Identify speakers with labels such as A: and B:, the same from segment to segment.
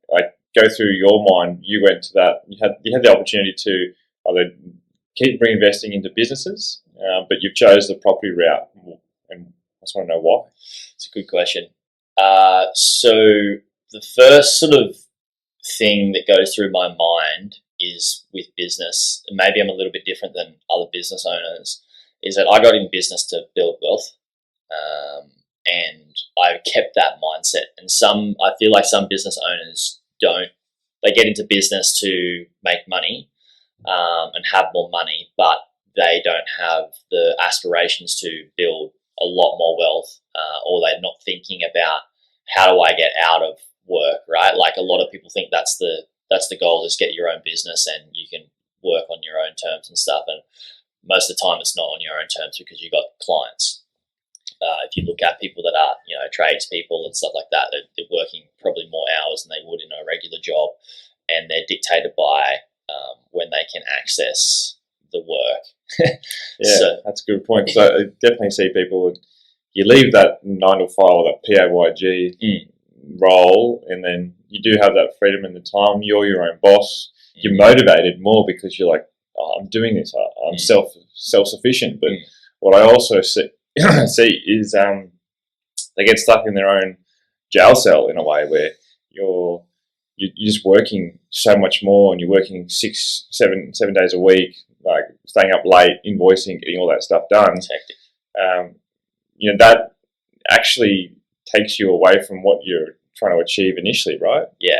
A: Like, go through your mind. You went to that. You had the opportunity to either keep reinvesting into businesses, but you've chose the property route, and I just want to know why.
B: It's a good question. So the first sort of thing that goes through my mind is with business, and maybe I'm a little bit different than other business owners, is that I got in business to build wealth, and I kept that mindset. And I feel like some business owners don't. They get into business to make money and have more money, but they don't have the aspirations to build a lot more wealth, or they're not thinking about how do I get out of work, right? Like, a lot of people think that's the goal, is get your own business and you can work on your own terms and stuff. And most of the time it's not on your own terms, because you've got clients. If you look at people that are, tradespeople and stuff like that, they're working probably more hours than they would in a regular job, and they're dictated by when they can access the work.
A: Yeah, so, that's a good point. So I definitely see people, you leave that 9 to 5 or that PAYG role, and then you do have that freedom and the time. You're your own boss. You're motivated more because you're like, oh, I'm doing this. I'm self-sufficient. But what I also see is they get stuck in their own jail cell in a way, where you're just working so much more, and you're working 7 days a week, like staying up late, invoicing, getting all that stuff done. That actually takes you away from what you're trying to achieve initially, right?
B: Yeah.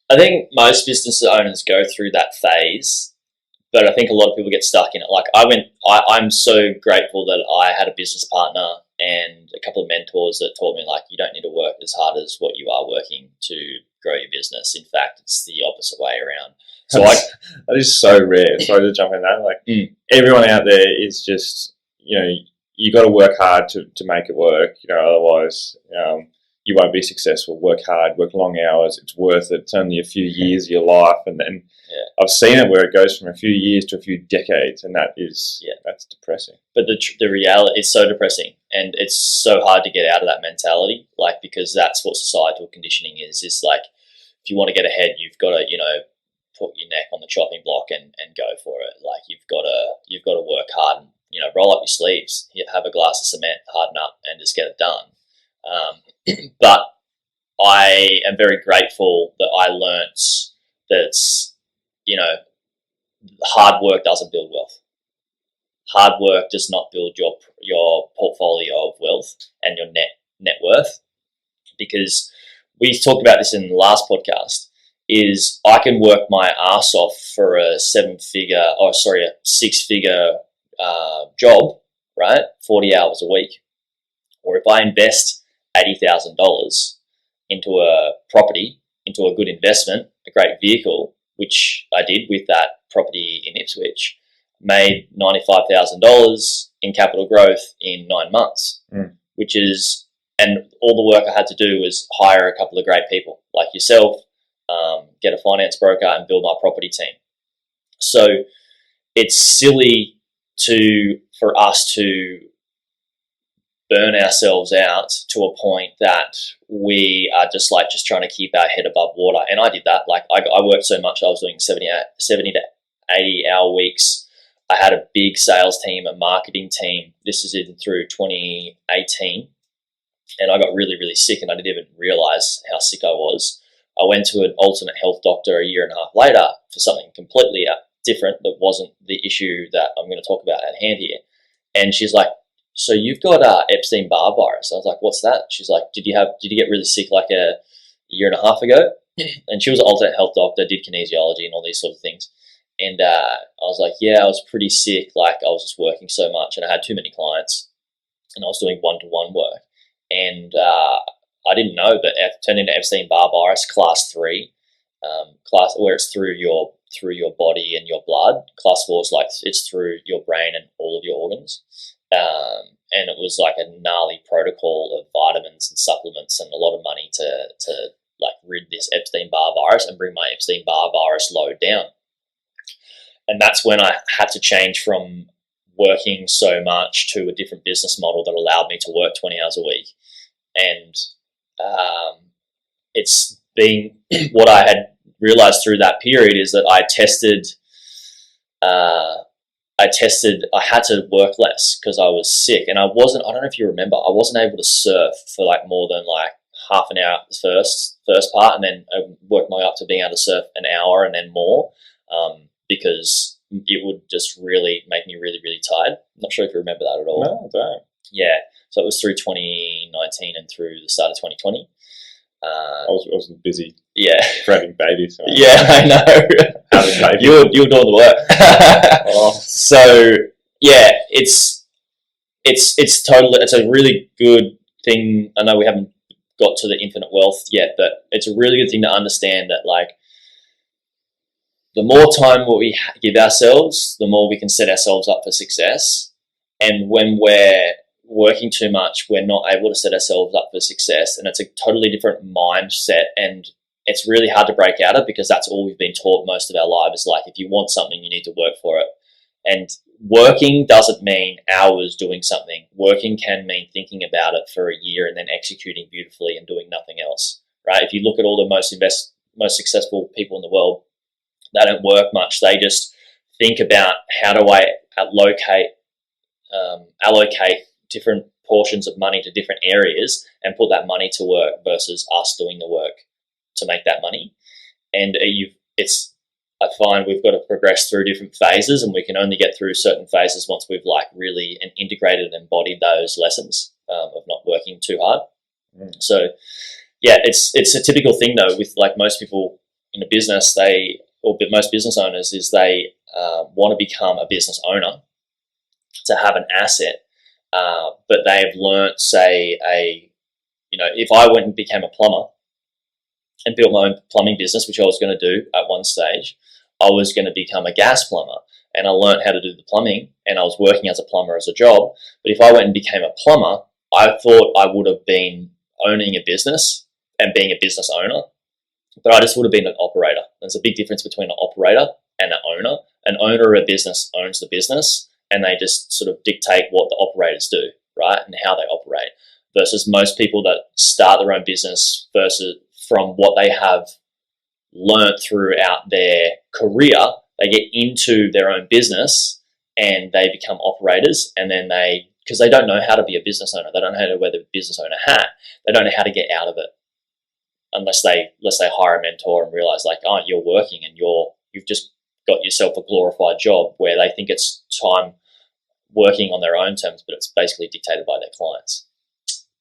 B: I think most business owners go through that phase, but I think a lot of people get stuck in it. Like, I'm so grateful that I had a business partner and a couple of mentors that taught me, like, you don't need to work as hard as what you are working to grow your business. In fact, it's the opposite way around. So
A: that is so rare. Sorry to jump in that. Like, everyone out there is just, you got to work hard to make it work. Otherwise, you won't be successful. Work hard, work long hours. It's worth it. It's only a few years of your life, and then I've seen it where it goes from a few years to a few decades, and that's depressing.
B: But the reality, it's so depressing, and it's so hard to get out of that mentality. Like, because that's what societal conditioning is. Is like, if you want to get ahead, you've got to put your neck on the chopping block and go for it. Like, you've got to work hard and roll up your sleeves, have a glass of cement, harden up, and just get it done. But I am very grateful that I learnt that hard work doesn't build wealth. Hard work does not build your portfolio of wealth and your net worth, because we talked about this in the last podcast. Is I can work my ass off for a 6-figure job, right? 40 hours a week. Or if I invest $80,000 into a property, into a good investment, a great vehicle, which I did with that property in Ipswich, made $95,000 in capital growth in 9 months, and all the work I had to do was hire a couple of great people like yourself, get a finance broker, and build my property team. So it's silly for us to burn ourselves out to a point that we are just trying to keep our head above water. And I did that. Like, I worked so much. I was doing 70 to 80 hour weeks. I had a big sales team, a marketing team. This is in through 2018. And I got really, really sick, and I didn't even realize how sick I was. I went to an alternate health doctor a year and a half later for something completely different that wasn't the issue that I'm going to talk about at hand here. And she's like, so you've got Epstein-Barr virus. I was like, what's that? She's like, did you get really sick like a year and a half ago? And she was an alternate health doctor, did kinesiology and all these sort of things. And I was like, yeah, I was pretty sick. Like, I was just working so much, and I had too many clients, and I was doing one-to-one work. And I didn't know, but it turned into Epstein-Barr virus, class 3, class where it's through your body and your blood. Class 4 is like it's through your brain and all of your organs. And it was like a gnarly protocol of vitamins and supplements and a lot of money to like rid this Epstein-Barr virus and bring my Epstein-Barr virus load down. And that's when I had to change from working so much to a different business model that allowed me to work 20 hours a week. And it's been what I had realized through that period is that I had to work less because I was sick, and I don't know if you remember, I wasn't able to surf for like more than like half an hour the first part, and then I worked my way up to being able to surf an hour and then more, because it would just really make me really, really tired. I'm not sure if you remember that at all.
A: No, I don't.
B: Yeah, so it was through 2019 and through the start of 2020.
A: I was busy.
B: Yeah,
A: Grabbing babies. So
B: yeah, I know.
A: Having babies.
B: You were doing the work.
A: Oh.
B: So yeah, it's a really good thing. I know we haven't got to the infinite wealth yet, but it's a really good thing to understand that, like, the more time we give ourselves, the more we can set ourselves up for success. And when we're working too much, we're not able to set ourselves up for success. And it's a totally different mindset. And it's really hard to break out of, because that's all we've been taught most of our lives. Like, if you want something, you need to work for it. And working doesn't mean hours doing something. Working can mean thinking about it for a year and then executing beautifully and doing nothing else, right? If you look at all the most successful people in the world, they don't work much. They just think about, how do I allocate different portions of money to different areas and put that money to work, versus us doing the work to make that money. And I find we've got to progress through different phases, and we can only get through certain phases once we've like really integrated and embodied those lessons of not working too hard. So yeah, it's a typical thing though with like most people in a business, most business owners, is they want to become a business owner to have an asset, but they've learnt, say, if I went and became a plumber and built my own plumbing business, which I was going to do at one stage, I was going to become a gas plumber, and I learned how to do the plumbing, and I was working as a plumber as a job. But if I went and became a plumber, I thought I would have been owning a business and being a business owner, but I just would have been an operator. There's a big difference between an operator and an owner. An owner of a business owns the business, and they just sort of dictate what the operators do, right, and how they operate. Versus most people that start their own business, versus from what they have learnt throughout their career, they get into their own business and they become operators, and then because they don't know how to be a business owner, they don't know how to wear the business owner hat, they don't know how to get out of it unless they hire a mentor and realize, like, oh, you're working and you've just got yourself a glorified job, where they think it's time working on their own terms, but it's basically dictated by their clients.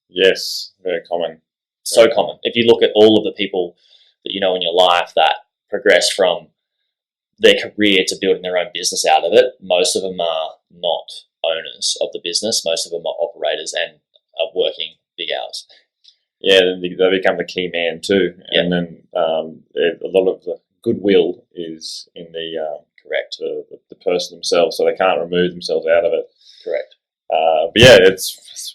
A: Yes, very common.
B: So common. If you look at all of the people that you know in your life that progress from their career to building their own business out of it, most of them are not owners of the business. Most of them are operators and are working big hours.
A: Yeah, they become the key man too.
B: Yeah.
A: And then a lot of the goodwill is in
B: Correct.
A: the person themselves, so they can't remove themselves out of it.
B: Correct.
A: But yeah, it's